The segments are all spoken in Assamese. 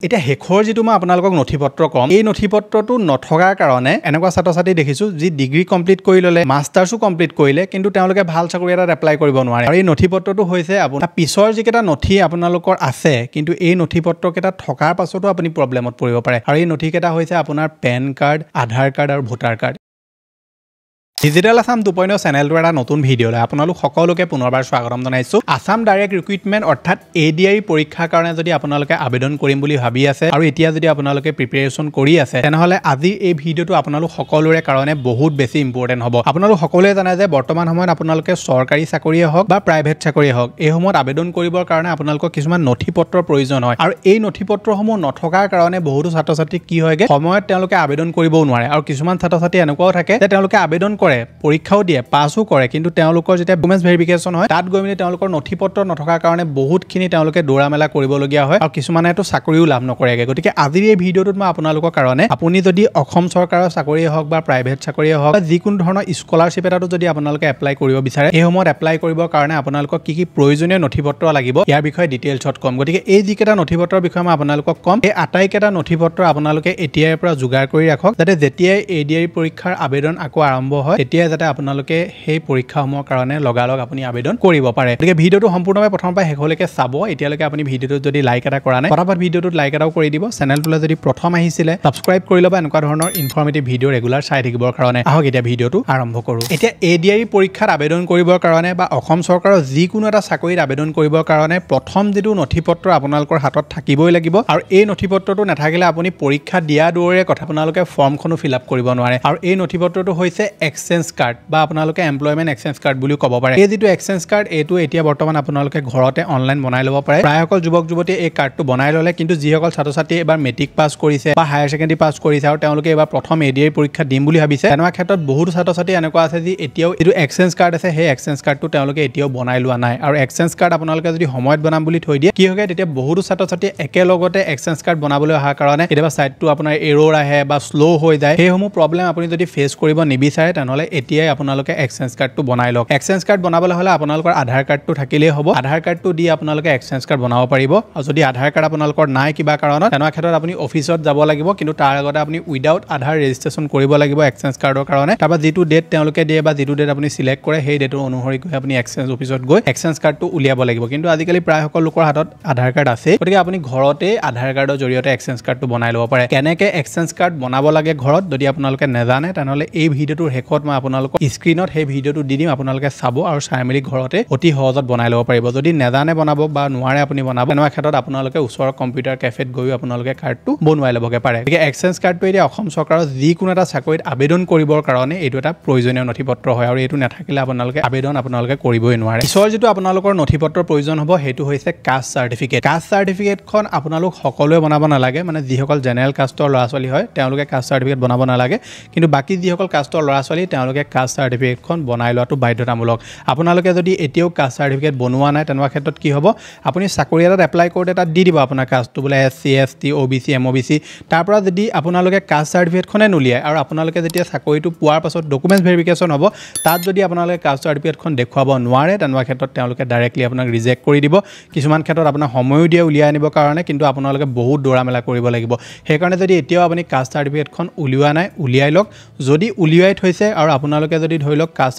এটা হেখৰ যেটো মই আপোনালোকক নথিপত্ৰ কম এই নথিপত্ৰটো নথকাৰ কাৰণে এনেকুৱা ছাত্ৰ-ছাত্ৰী দেখিছো যি ডিগ্ৰী কমপ্লিট কৰি ললে মাষ্টাৰ্সও কমপ্লিট কৰিলে কিন্তু তেওঁলোকে ভাল চাকৰি এটা এপ্লাই কৰিব নোৱাৰে আৰু এই নথিপত্ৰটো হৈছে আপোনাৰ পিছৰ যিকেটা নথি আপোনালোকৰ আছে কিন্তু এই নথিপত্ৰকেটা থকাৰ পাছতো আপুনি প্ৰবলেমত পৰিব পাৰে আৰু এই নথিকেটা হৈছে আপোনাৰ পেন কাৰ্ড আধাৰ কাৰ্ড আৰু ভোটাৰ কাৰ্ড ডিজিটেল আসাম 2.0 চেনেলটোৰ এটা নতুন ভিডিঅ'লৈ আপোনালোক সকলোকে পুনৰবাৰ স্বাগতম জনাইছো আসাম ডাইৰেক্ট ৰিক্ৰুটমেন্ট অৰ্থাৎ এডিআই পৰীক্ষাৰ কাৰণে যদি আপোনালোকে আবেদন কৰিম বুলি ভাবি আছে আৰু এতিয়া যদি আপোনালোকে প্ৰিপাৰেচন কৰি আছে তেনেহলে আজি এই ভিডিঅ'টো আপোনালোক সকলোৰে কাৰণে বহুত বেছি ইম্পৰ্টেন্ট হ'ব আপোনালোক সকলোৱে জানে যে বৰ্তমান সময়ত আপোনালোকে চৰকাৰী চাকৰিয়ে হওক বা প্ৰাইভেট চাকৰিয়ে হওক এই সময়ত আবেদন কৰিবৰ কাৰণে আপোনালোকক কিছুমান নথিপত্ৰৰ প্ৰয়োজন হয় আৰু এই নথিপত্ৰসমূহ নথকাৰ কাৰণে বহুতো ছাত্ৰ-ছাত্ৰী কি হয়গে সময়ত তেওঁলোকে আবেদন কৰিবও নোৱাৰে আৰু কিছুমান ছাত্ৰ-ছাত্ৰী এনেকুৱাও থাকে যে তেওঁলোকে আবেদন কৰে পৰীক্ষাও দিয়ে পাছও কৰে কিন্তু তেওঁলোকৰ যেতিয়া ডকুমেন্টস ভেৰিফিকেশন হয় তাত গৈ মিলি তেওঁলোকৰ নথিপত্ৰ নথকাৰ কাৰণে বহুতখিনি তেওঁলোকে দৌৰা মেলা কৰিবলগীয়া হয় আৰু কিছুমানেটো চাকৰিও লাভ নকৰেগে গতিকে আজিৰ এই ভিডিঅ'টোত মই আপোনালোকৰ কাৰণে আপুনি যদি অসম চৰকাৰৰ চাকৰিয়ে হওক বা প্ৰাইভেট চাকৰিয়ে হওক বা যিকোনো ধৰণৰ স্কলাৰশ্বিপ এটাটো যদি আপোনালোকে এপ্লাই কৰিব বিচাৰে এই সময়ত এপ্লাই কৰিবৰ কাৰণে আপোনালোকক কি কি প্ৰয়োজনীয় নথিপত্ৰ লাগিব ইয়াৰ বিষয়ে ডিটেইলছত কম গতিকে এই যিকেটা নথিপত্ৰৰ বিষয়ে মই আপোনালোকক কম এই আটাইকেটা নথিপত্ৰ আপোনালোকে এতিয়াৰ পৰা যোগাৰ কৰি ৰাখক যাতে যেতিয়াই এডিআই পৰীক্ষাৰ আবেদন আকৌ আৰম্ভ হয় তেতিয়া যাতে আপোনালোকে সেই পৰীক্ষাসমূহৰ কাৰণে লগালগ আপুনি আবেদন কৰিব পাৰে গতিকে ভিডিঅ'টো সম্পূৰ্ণভাৱে প্ৰথমৰ পৰা শেষলৈকে চাব এতিয়ালৈকে আপুনি ভিডিঅ'টোত যদি লাইক এটা কৰা নাই ফটাফট ভিডিঅ'টোত লাইক এটাও কৰি দিব চেনেলটোলৈ যদি প্ৰথম আহিছিলে সাবস্ক্ৰাইব কৰি ল'ব এনেকুৱা ধৰণৰ ইনফৰমেটিভ ভিডিঅ' ৰেগুলাৰ চাই থাকিবৰ কাৰণে আহক এতিয়া ভিডিঅ'টো আৰম্ভ কৰোঁ এতিয়া এডিআই পৰীক্ষাত আবেদন কৰিবৰ কাৰণে বা অসম চৰকাৰৰ যিকোনো এটা চাকৰিত আবেদন কৰিবৰ কাৰণে প্ৰথম যেটো নথিপত্ৰ আপোনালোকৰ হাতত থাকিবই লাগিব আৰু এই নথিপত্ৰটো নাথাকিলে আপুনি পৰীক্ষা দিয়া দৰে কথা আপোনালোকে ফৰ্মখনো ফিল আপ কৰিব নোৱাৰে আৰু এই নথিপত্ৰটো হৈছে এক্সচেঞ্জ কাৰ্ড বা আপোনালোকে এমপ্লয়মেন্ট এক্সচেঞ্জ কাৰ্ড বুলি ক'ব পাৰে এই যেটো এক্সচেঞ্জ কাৰ্ড এটো এতিয়া বৰ্তমান আপোনালোকে ঘৰতে অনলাইন বনাই ল'ব পাৰে প্ৰায়সকল যুৱক যুৱতী এই কাৰ্ডটো বনাই ল'লে কিন্তু যিসকল ছাত্ৰ-ছাত্ৰী এবাৰ মেট্ৰিক পাছ কৰিছে বা হায়াৰ সেকেন্ডাৰী পাছ কৰিছে আৰু তেওঁলোকে এবাৰ প্ৰথম এডিআই পৰীক্ষা দিম বুলি ভাবিছে তেনেকুৱা ক্ষেত্ৰত বহুত ছাত্ৰ-ছাত্ৰী এনেকুৱা আছে যি এতিয়াও এটো এক্সচেঞ্জ কাৰ্ড আছে সেই এক্সচেঞ্জ কাৰ্ডটো তেওঁলোকে এতিয়াও বনাই লোৱা নাই আৰু এক্সচেঞ্জ কাৰ্ড আপোনালোকে যদি সময়ত বনাম বুলি থৈ দিয়ে কি হয় তেতিয়া বহুত ছাত্ৰ-ছাত্ৰী একেলগতে এক্সচেঞ্জ কাৰ্ড বনাবলৈ অহাৰ কাৰণে কেতিয়াবা সাইটটো আপোনাৰ এৰৰ আহে বা স্লো হৈ যায় সেইসমূহ প্ৰবলেম আপুনি যদি ফেচ কৰিব নিবিচাৰে তেনেহলে এতিয়াই আপোনালোকে এক্সচেঞ্জ কাৰ্ডটো বনাই লওক এক্সচেঞ্জ কাৰ্ড বনাবলৈ হলে আপোনালোকৰ আধাৰ কাৰ্ডটো থাকিলেই হ'ব আধাৰ কাৰ্ডটো দি আপোনালোকে এক্সচেঞ্জ কাৰ্ড বনাব পাৰিব আৰু যদি আধাৰ কাৰ্ড আপোনালোকৰ নাই কিবা কাৰণত তেনেকুৱা ক্ষেত্ৰত আপুনি অফিচত যাব লাগিব কিন্তু তাৰ আগতে আপুনি উইদাউট আধাৰ ৰেজিষ্ট্ৰেচন কৰিব লাগিব এক্সচেঞ্জ কাৰ্ডৰ কাৰণে তাৰপৰা যেটো ডেট তেওঁলোকে দিয়ে বা যেটো ডেট আপুনি সিলেক্ট কৰে সেই ডেটৰ অনুসৰি গৈ আপুনি এক্সচেঞ্জ অফিচত গৈ এক্সচেঞ্জ কাৰ্ডটো উলিয়াব লাগিব কিন্তু আজিকালি প্ৰায় সকল লোকৰ হাতত আধাৰ কাৰ্ড আছে গতিকে আপুনি ঘৰতে আধাৰ কাৰ্ডৰ জৰিয়তে এক্সচেঞ্জ কাৰ্ডটো বনাই ল'ব পাৰে কেনেকৈ এক্সচেঞ্জ কাৰ্ড বনাব লাগে ঘৰত যদি আপোনালোকে নেজানে তেনেহলে এই ভিডিঅ'টোৰ শেষত মই আপোনালোকক স্ক্ৰীনত সেই ভিডিঅ'টো দি দিম আপোনালোকে চাব আৰু চাই মেলি ঘৰতে অতি সহজত বনাই ল'ব পাৰিব যদি নেজানে বনাব বা নোৱাৰে আপুনি বনাব এনেকুৱা ক্ষেত্ৰত আপোনালোকে ওচৰৰ কম্পিউটাৰ কেফেত গৈ আপোনালোকে কাৰ্ডটো বনাই ল'বগে পাৰে গতিকে এক্সচেঞ্জ কাৰ্ডটো এতিয়া অসম চৰকাৰৰ যিকোনো এটা চাকৰিত আবেদন কৰিবৰ কাৰণে এইটো এটা প্ৰয়োজনীয় নথিপত্ৰ হয় আৰু এইটো নাথাকিলে আপোনালোকে আবেদন আপোনালোকে কৰিবই নোৱাৰে পিছৰ যেটো আপোনালোকৰ নথিপত্ৰৰ প্ৰয়োজন হ'ব সেইটো হৈছে কাষ্ট চাৰ্টিফিকেট কাষ্ট চাৰ্টিফিকেটখন আপোনালোক সকলোৱে বনাব নালাগে মানে যিসকল জেনেৰেল কাষ্টৰ ল'ৰা-ছোৱালী হয় তেওঁলোকে কাষ্ট চাৰ্টিফিকেট বনাব নালাগে কিন্তু বাকি যিসকল কাষ্টৰ ল'ৰা-ছোৱালী তেওঁলোকে কাষ্ট চাৰ্টিফিকেটখন বনাই লোৱাটো বাধ্যতামূলক আপোনালোকে যদি এতিয়াও কাষ্ট চাৰ্টিফিকেট বনোৱা নাই তেনেকুৱা ক্ষেত্ৰত কি হ'ব আপুনি চাকৰি এটাত এপ্লাই কৰোঁতে তাত দি দিব আপোনাৰ কাষ্টটো বোলে SC ST OBC MOBC তাৰ পৰা যদি আপোনালোকে কাষ্ট চাৰ্টিফিকেটখনে নুলিয়ায় আৰু আপোনালোকে যেতিয়া চাকৰিটো পোৱাৰ পাছত ডকুমেন্টস ভেৰিফিকেশন হ'ব তাত যদি আপোনালোকে কাষ্ট চাৰ্টিফিকেটখন দেখুৱাব নোৱাৰে তেনেকুৱা ক্ষেত্ৰত তেওঁলোকে ডাইৰেক্টলি আপোনাক ৰিজেক্ট কৰি দিব কিছুমান ক্ষেত্ৰত আপোনাৰ সময়ও দিয়ে উলিয়াই আনিবৰ কাৰণে কিন্তু আপোনালোকে বহুত দৌৰা মেলা কৰিব লাগিব সেইকাৰণে যদি এতিয়াও আপুনি কাষ্ট চাৰ্টিফিকেটখন উলিওৱা নাই উলিয়াই লওক যদি উলিয়াই থৈছে আৰু আপোনালোকে যদি ধৰি লওক কাষ্ট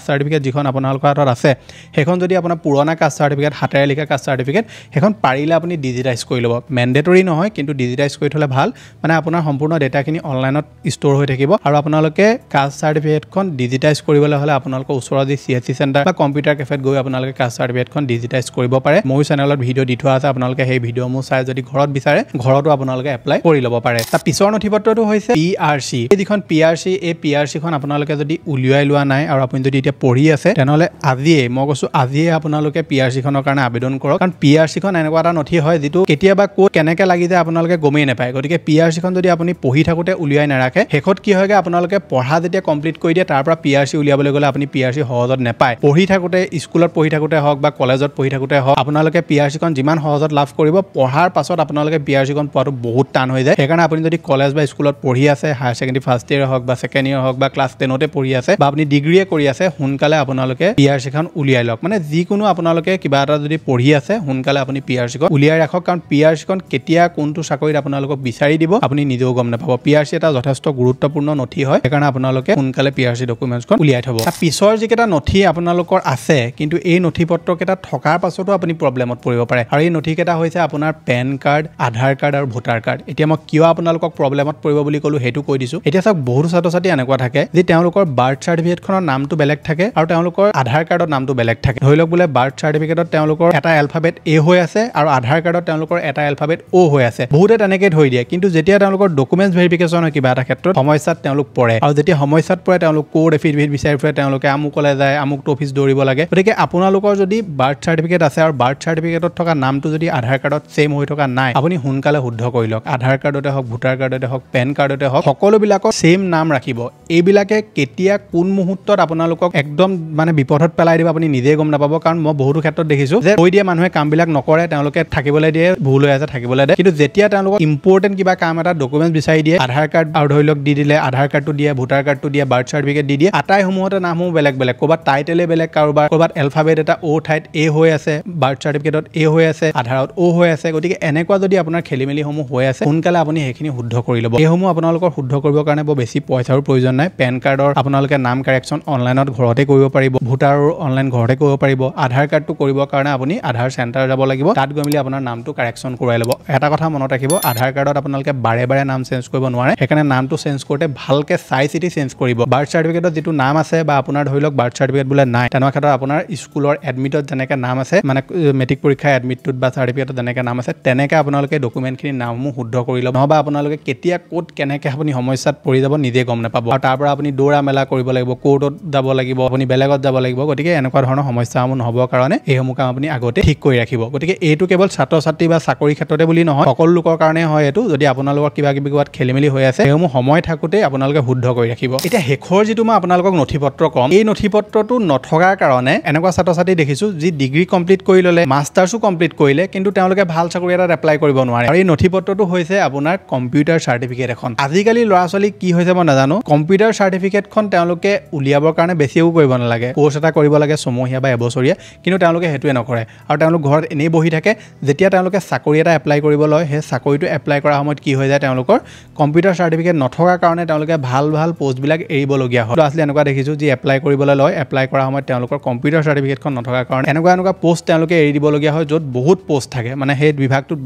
চাৰ্টিফিকেট যিখন আপোনালোকৰ হাতত আছে সেইখন যদি আপোনাৰ পুৰণা কাষ্ট চাৰ্টিফিকেট হাতেৰে লিখা কাষ্ট চাৰ্টিফিকেট সেইখন পাৰিলে আপুনি ডিজিটাইজ কৰি ল'ব মেণ্ডেটৰী নহয় কিন্তু ডিজিটাইজ কৰি থলে ভাল মানে আপোনাৰ সম্পূৰ্ণ ডেটাখিনি অনলাইনত ষ্ট'ৰ হৈ থাকিব আৰু আপোনালোকে কাষ্ট চাৰ্টিফিকেটখন ডিজিটাইজ কৰিবলৈ হলে আপোনালোকৰ ওচৰৰ যি CSC চেণ্টাৰ বা কম্পিউটাৰ কেফেত গৈ আপোনালোকে কাষ্ট চাৰ্টিফিকেটখন ডিজিটাইজ কৰিব পাৰে মোৰ চেনেলত ভিডিঅ' দি থোৱা আছে আপোনালোকে সেই ভিডিঅ'সমূহ চাই যদি ঘৰত বিচাৰে ঘৰতো আপোনালোকে এপ্লাই কৰি ল'ব পাৰে তাৰ পিছৰ নথিপত্ৰটো হৈছে PRC এই যিখন PRC এই PRCখন আপোনালোকে যদি উলিয়াই লোৱা নাই আৰু আপুনি যদি এতিয়া পঢ়ি আছে তেনেহলে আজিয়ে মই কৈছো আজিয়ে আপোনালোকে PRCখনৰ কাৰণে আবেদন কৰক কাৰণ PRCখন এনেকুৱা এটা নথি হয় যেটো কেতিয়াবা কোড কেনেকে লাগি যায় আপোনালোকে গমেই নাপায় গতিকে PRCখন যদি আপুনি পঢ়ি থাকোতে উলিয়াই নাৰাখে শেষত কি হয়গে আপোনালোকে পঢ়া যেতিয়া কমপ্লিট কৰি দিয়ে তাৰ পৰা PRC উলিয়াবলৈ গলে আপুনি PRC সহজত নাপায় পঢ়ি থাকোতে স্কুলত পঢ়ি থাকোতে হওক বা কলেজত পঢ়ি থাকোতে হওক আপোনালোকে PRCখন যিমান সহজত লাভ কৰিব পঢ়াৰ পাছত আপোনালোকে PRCখন পোৱাটো বহুত টান হৈ যায় সেইকাৰণে আপুনি যদি কলেজ বা স্কুলত পঢ়ি আছে হায়াৰ সেকেন্ডাৰী ফাৰ্ষ্ট ইয়াৰ হওক বা সেকেন্ড ইয়াৰ হওক বা ক্লাছ ক্লাছ 10তে পঢ়ি আছে বা আপুনি ডিগ্ৰীয়ে কৰি আছে সোনকালে আপোনালোকে PRC খন উলিয়াই লওক মানে যিকোনো আপোনালোকে কিবা এটা যদি পঢ়ি আছে সোনকালে আপুনি PRC খন উলিয়াই ৰাখক কাৰণ PRC খন কেতিয়া কোনটো চাকৰিত আপোনালোকক বিচাৰি দিব আপুনি নিজেও গম নাপাব PRC এটা যথেষ্ট গুৰুত্বপূৰ্ণ নথি হয় সেইকাৰণে আপোনালোকে সোনকালে PRC ডকুমেন্টছ খন উলিয়াই থব তাৰ পিছৰ যিকেইটা নথি আপোনালোকৰ আছে কিন্তু এই নথিপত্ৰকেইটা থকাৰ পাছতো আপুনি প্ৰব্লেমত পৰিব পাৰে আৰু এই নথিকেইটা হৈছে আপোনাৰ পেন কাৰ্ড আধাৰ কাৰ্ড আৰু ভোটাৰ কাৰ্ড এতিয়া মই কিয় আপোনালোকক প্ৰব্লেমত পৰিব বুলি ক'লো হেতু কৈ দিছো এতিয়া সব বহুত ছাত্ৰ-ছাত্ৰী এনেকুৱা থাকে যে তেওঁলোকৰ বাৰ্থ সাৰ্টিফিকেট খনৰ নামটো বেলেগ থাকে আৰু তেওঁলোকৰ আধাৰ কাৰ্ডৰ নামটো বেলেগ থাকে ধৰি লওক বোলে বাৰ্থ সাৰ্টিফিকেটত তেওঁলোকৰ এটা এলফাবেট A হৈ আছে আৰু আধাৰ কাৰ্ডত তেওঁলোকৰ এটা এলফাবেট O হৈ আছে বহুতে তেনেকৈ ধৰি দিয়ে কিন্তু যেতিয়া তেওঁলোকৰ ডকুমেন্টছ ভেৰিফিকেশ্যন হয় কিবা এটা ক্ষেত্ৰত সমস্যাত তেওঁলোক পৰে আৰু যেতিয়া সমস্যাত পৰে তেওঁলোক কোড এফিডেভিট বিচাৰি ফুৰে তেওঁলোকে আমুকলে যায় আমুকটো অফিচ দৌৰিব লাগে গতিকে আপোনালোকৰ যদি বাৰ্থ সাৰ্টিফিকেট আছে আৰু বাৰ্থ সাৰ্টিফিকেটত থকা নামটো যদি আধাৰ কাৰ্ডত সেম হৈ থকা নাই আপুনি সোনকালে শুদ্ধ কৰি লওক আধাৰ কাৰ্ডতে হওক ভোটাৰ কাৰ্ডতে হওক পেন কাৰ্ডতে হওক সকলোবিলাকৰ সেম নাম ৰাখিব এইবিলাকে কেতিয়া কোন মুহূৰ্তত আপোনালোকক একদম মানে বিপদত পেলাই দিব আপুনি নিজে গম নাপাব কাৰণ মই বহুতো ক্ষেত্ৰত দেখিছো যে কৈ দিয়ে মানুহে কামবিলাক নকৰে তেওঁলোকে থাকিবলৈ দিয়ে ভুল হৈ আছে থাকিবলৈ দিয়ে কিন্তু যেতিয়া তেওঁলোকক ইম্পৰ্টেন্ট কিবা কাম এটা ডকুমেন্টছ বিচাৰি দিয়ে আধাৰ কাৰ্ড আৰু ধৰি লওক দি দিলে আধাৰ কাৰ্ডটো দিয়ে ভোটাৰ কাৰ্ডটো দিয়ে বাৰ্থ সাৰ্টিফিকেট দি দিয়ে আটাইসমূহতে নামসমূহ বেলেগ বেলেগ ক'ৰবাত টাইটেলে বেলেগ ক'ৰবাত এলফাবেট এটা O ঠাইত A হৈ আছে বাৰ্থ সাৰ্টিফিকেটত A হৈ আছে আধাৰত O হৈ আছে গতিকে এনেকুৱা যদি আপোনাৰ খেলিমেলিসমূহ হৈ আছে সোনকালে আপুনি সেইখিনি শুদ্ধ কৰি ল'ব এইসমূহ আপোনালোকৰ শুদ্ধ কৰিবৰ কাৰণে বৰ বেছি পইচাৰ প্ৰয়োজন নাই পেন কাৰ্ডৰ আপোনালোকে নাম কাৰেকশ্যন অনলাইনত ঘৰতে কৰিব পাৰিব ভোটাৰৰ অনলাইন ঘৰতে কৰিব পাৰিব আধাৰ কাৰ্ডটো কৰিবৰ কাৰণে আপুনি আধাৰ চেণ্টাৰ যাব লাগিব তাত গৈ মেলি আপোনাৰ নামটো কাৰেকশ্যন কৰাই ল'ব এটা কথা মনত ৰাখিব আধাৰ কাৰ্ডত আপোনালোকে বাৰে বাৰে নাম চেঞ্জ কৰিব নোৱাৰে সেইকাৰণে নামটো চেঞ্জ কৰোঁতে ভালকে চাই চিতি চেঞ্জ কৰিব বাৰ্থ সাৰ্টিফিকেটত যিটো নাম আছে বা আপোনাৰ ধৰি লওক বাৰ্থ সাৰ্টিফিকেট বোলে নাই তেনেকুৱা ক্ষেত্ৰত আপোনাৰ স্কুলৰ এডমিটত যেনেকৈ নাম আছে মানে মেট্ৰিক পৰীক্ষা এডমিটটোত বা সাৰ্টিফিকেটত যেনেকৈ নাম আছে তেনেকৈ আপোনালোকে ডকুমেণ্টখিনিৰ নামসমূহ শুদ্ধ কৰি ল'ব নহবা আপোনালোকে কেতিয়া ক'ত কেনেকৈ আপুনি সমস্যাত পৰি যাব নিজে গম নাপাব আৰু তাৰ পৰা আপুনি দৌৰা মেলা কৰিব লাগিব কোৰ্টত যাব লাগিব আপুনি বেলেগত যাব লাগিব গতিকে এনেকুৱা ধৰণৰ সমস্যাসমূহ নহ'বৰ কাৰণে এইসমূহ কাম আপুনি আগতে ঠিক কৰি ৰাখিব গতিকে এইটো কেৱল ছাত্ৰ ছাত্ৰী বা চাকৰি ক্ষেত্ৰতে বুলি নহয় সকলো লোকৰ কাৰণে হয় এইটো যদি আপোনালোকৰ কিবা কিবি ক'ৰবাত খেলিমেলি হৈ আছে সেইসমূহ সময় থাকোঁতে আপোনালোকে শুদ্ধ কৰি ৰাখিব এতিয়া শেষৰ যিটো মই আপোনালোকক নথিপত্ৰ কম এই নথিপত্ৰটো নথকাৰ কাৰণে এনেকুৱা ছাত্ৰ ছাত্ৰী দেখিছোঁ যি ডিগ্ৰী কমপ্লিট কৰি ল'লে মাষ্টাৰ্ছো কমপ্লিট কৰিলে কিন্তু তেওঁলোকে ভাল চাকৰি এটাত এপ্লাই কৰিব নোৱাৰে আৰু এই নথিপত্ৰটো হৈছে আপোনাৰ কম্পিউটাৰ চাৰ্টিফিকেট এখন আজিকালি ল'ৰা ছোৱালী কি হৈছে মই নাজানো কম্পিউটাৰ চাৰ্টিফিকেটখন তেওঁলোকে উলিয়াবৰ কাৰণে বেছি একো কৰিব নালাগে কোৰ্চ এটা কৰিব লাগে ছমহীয়া বা এবছৰীয়া কিন্তু তেওঁলোকে সেইটোৱে নকৰে আৰু তেওঁলোক ঘৰত এনেই বহি থাকে যেতিয়া তেওঁলোকে চাকৰি এটা এপ্লাই কৰিব লয় সেই চাকৰিটো এপ্লাই কৰাৰ সময়ত কি হৈ যায় তেওঁলোকৰ কম্পিউটাৰ চাৰ্টিফিকেট নথকাৰ কাৰণে তেওঁলোকে ভাল ভাল পোষ্টবিলাক এৰিবলগীয়া হয় আচলতে এনেকুৱা দেখিছোঁ যি এপ্লাই কৰিবলৈ লয় এপ্লাই কৰাৰ সময়ত তেওঁলোকৰ কম্পিউটাৰ চাৰ্টিফিকেটখন নথকাৰ কাৰণে এনেকুৱা পোষ্ট তেওঁলোকে এৰি দিবলগীয়া হয় য'ত বহুত পোষ্ট থাকে মানে সেই বিভাগটোত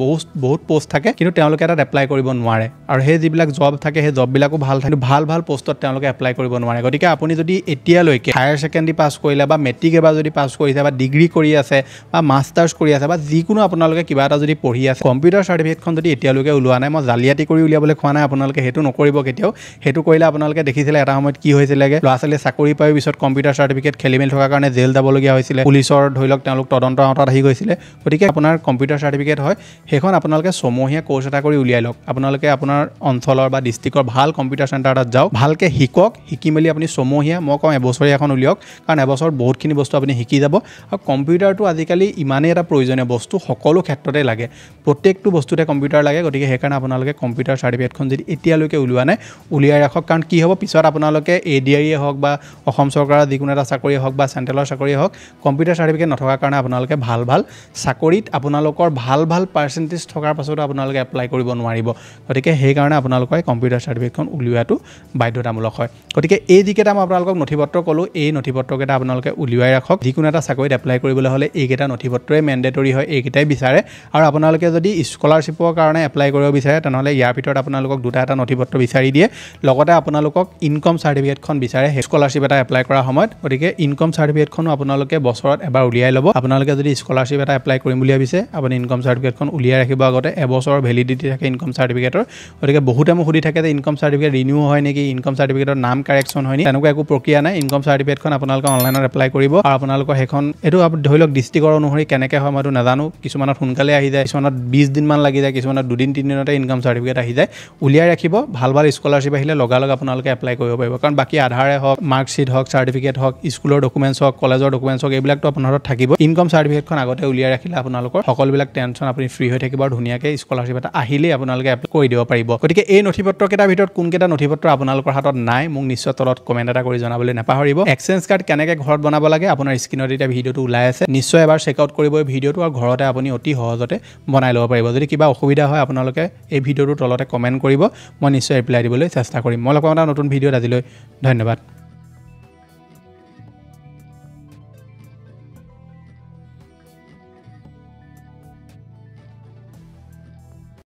বহুত পোষ্ট থাকে কিন্তু তেওঁলোকে তাত এপ্লাই কৰিব নোৱাৰে আৰু সেই যিবিলাক জব থাকে সেই জববিলাকো ভাল থাকে ভাল পোষ্টত তেওঁলোকে এপ্লাই কৰিব নোৱাৰে গতিকে আপুনি যদি এতিয়ালৈকে হায়াৰ ছেকেণ্ডেৰী পাছ কৰিলে বা মেট্ৰিক এবাৰ যদি পাছ কৰিছে বা ডিগ্ৰী কৰি আছে বা মাষ্টাৰ্ছ কৰি আছে বা যিকোনো আপোনালোকে কিবা এটা যদি পঢ়ি আছে কম্পিউটাৰ চাৰ্টিফিকেটখন যদি এতিয়ালৈকে ওলোৱা নাই মই জালিয়াতি কৰি উলিয়াবলৈ কোৱা নাই আপোনালোকে সেইটো নকৰিব কেতিয়াও সেইটো কৰিলে আপোনালোকে দেখিছিলে এটা সময়ত কি হৈছিলেগে ল'ৰা ছোৱালীয়ে চাকৰি পাই পিছত কম্পিউটাৰ চাৰ্টিফিকেট খেলিমেলি থকাৰ কাৰণে জেল যাবলগীয়া হৈছিলে পুলিচৰ ধৰি লওক তেওঁলোক তদন্তৰ আওতাত আহি গৈছিলে গতিকে আপোনাৰ কম্পিউটাৰ চাৰ্টিফিকেট হয় সেইখন আপোনালোকে ছমহীয়া কোৰ্চ এটা কৰি উলিয়াই লওক আপোনালোকে আপোনাৰ অঞ্চলৰ বা ডিষ্ট্ৰিক্টৰ ভাল কম্পিউটাৰ চেণ্টাৰ এটাত যাওক ভালকৈ শিকক শিকি মেলি আপুনি ছমহীয়া মই কওঁ এবছৰীয়া এখন উলিয়াওক কাৰণ এবছৰত বহুতখিনি বস্তু আপুনি শিকি যাব আৰু কম্পিউটাৰটো আজিকালি ইমানেই এটা প্ৰয়োজনীয় বস্তু সকলো ক্ষেত্ৰতে লাগে প্ৰত্যেকটো বস্তুতে কম্পিউটাৰ লাগে গতিকে সেইকাৰণে আপোনালোকে কম্পিউটাৰ চাৰ্টিফিকেটখন যদি এতিয়ালৈকে ওলোৱা নাই উলিয়াই ৰাখক কাৰণ কি হ'ব পিছত আপোনালোকে ADRE হওক বা অসম চৰকাৰৰ যিকোনো এটা চাকৰিয়ে হওক বা চেণ্ট্ৰেলৰ চাকৰিয়ে হওক কম্পিউটাৰ চাৰ্টিফিকেট নথকাৰ কাৰণে আপোনালোকে ভাল চাকৰিত আপোনালোকৰ ভাল পাৰ্চেণ্টেজ থকাৰ পাছতো আপোনালোকে এপ্লাই কৰিব নোৱাৰিব গতিকে সেইকাৰণে আপোনালোকে কম্পিউটাৰ চাৰ্টিফিকেটখন উলিওৱাটো বাধ্যতামূলক হয় গতিকে এই যিকেইটা মই আপোনালোকক নথিপত্ৰ ক'লোঁ এই নথিপত্ৰকেইটা আপোনালোকে উলিয়াই ৰাখক যিকোনো এটা চাকৰিত এপ্লাই কৰিবলৈ হ'লে এইকেইটা নথিপত্ৰই মেণ্ডেটৰী হয় এইকেইটাই বিচাৰে আৰু আপোনালোকে যদি স্কলাৰশ্বিপৰ কাৰণে এপ্লাই কৰিব বিচাৰে তেনেহ'লে ইয়াৰ ভিতৰত আপোনালোকক দুটা এটা নথিপত্ৰ বিচাৰি দিয়ে লগতে আপোনালোকক ইনকম চাৰ্টিফিকেটখন বিচাৰে স্কলাৰশ্বিপ এটা এপ্লাই কৰাৰ সময়ত গতিকে ইনকম চাৰ্টিফিকেটখনো আপোনালোকে বছৰত এবাৰ উলিয়াই ল'ব আপোনালোকে যদি স্কলাৰশ্বিপ এটা এপ্লাই কৰিম বুলি ভাবিছে আপুনি ইনকম চাৰ্টিফিকেটখন উলিয়াই ৰাখিব আগতে এবছৰৰ ভেলিডিটি থাকে ইনকম চাৰ্টিফিকেটৰ গতিকে বহুতে মোক সুধি থাকে যে ইনকম চাৰ্টিফিকেট ৰিনিউ হয় নেকি ইনকম চাৰ্টিফিকেটৰ নাম কাৰেকশ্যন হয় নেকি তেনেকুৱা একো প্ৰক্ৰিয়া নাই ইনকম চাৰ্টিফিকেটখন আপোনালোকে অনলাইনত এপ্লাই কৰিব আৰু আপোনালোকৰ সেইখন এইটো ধৰি লওক ডিষ্ট্ৰিক্টৰ অনুসৰি কেনেকৈ হয় মইতো নাজানো কিছুমানত সোনকালে আহি যায় কিছুমানত 20 দিনমান লাগি যায় কিছুমানত 2-3 দিনতে ইনকম চাৰ্টিফিকেট আহি যায় উলিয়াই ৰাখিব ভাল স্কলাৰশ্বিপ আহিলে লগালগ আপোনালোকে এপ্লাই কৰিব পাৰিব কাৰণ বাকী আধাৰে হওক মাৰ্কশ্বিট হওক চাৰ্টিফিকেট হওক স্কুলৰ ডকুমেণ্টছ হওক কলেজৰ ডকুমেণ্টছ হওক এইবিলাকতো আপোনাৰ হাতত থাকিব ইনকম চাৰ্টিফিকেটখন আগতে উলিয়াই ৰাখিলে আপোনালোকৰ সকলোবিলাক টেনশ্যন আপুনি ফ্ৰী হৈ থাকিব আৰু ধুনীয়াকৈ স্কলাৰশ্বিপ এটা আহিলেই আপোনালোকে এপ্লাই কৰি দিব পাৰিব গতিকে এই নথিপত্ৰকেইটাৰ ভিতৰত কোনকেইটা নথিপত্ৰ আপোনালোকৰ হাতত নাই নাই মোক নিশ্চয় তলত কমেণ্ট এটা কৰি জনাবলৈ নাপাহৰিব এক্সচেঞ্জ কাৰ্ড কেনেকৈ ঘৰত বনাব লাগে আপোনাৰ স্ক্ৰীনত এতিয়া ভিডিঅ'টো ওলাই আছে নিশ্চয় এবাৰ চেক আউট কৰিব এই ভিডিঅ'টো আৰু ঘৰতে আপুনি অতি সহজতে বনাই ল'ব পাৰিব যদি কিবা অসুবিধা হয় আপোনালোকে এই ভিডিঅ'টোৰ তলতে কমেণ্ট কৰিব মই নিশ্চয় ৰিপ্লাই দিবলৈ চেষ্টা কৰিম মই লগ পাম এটা নতুন ভিডিঅ'ত আজিলৈ ধন্যবাদ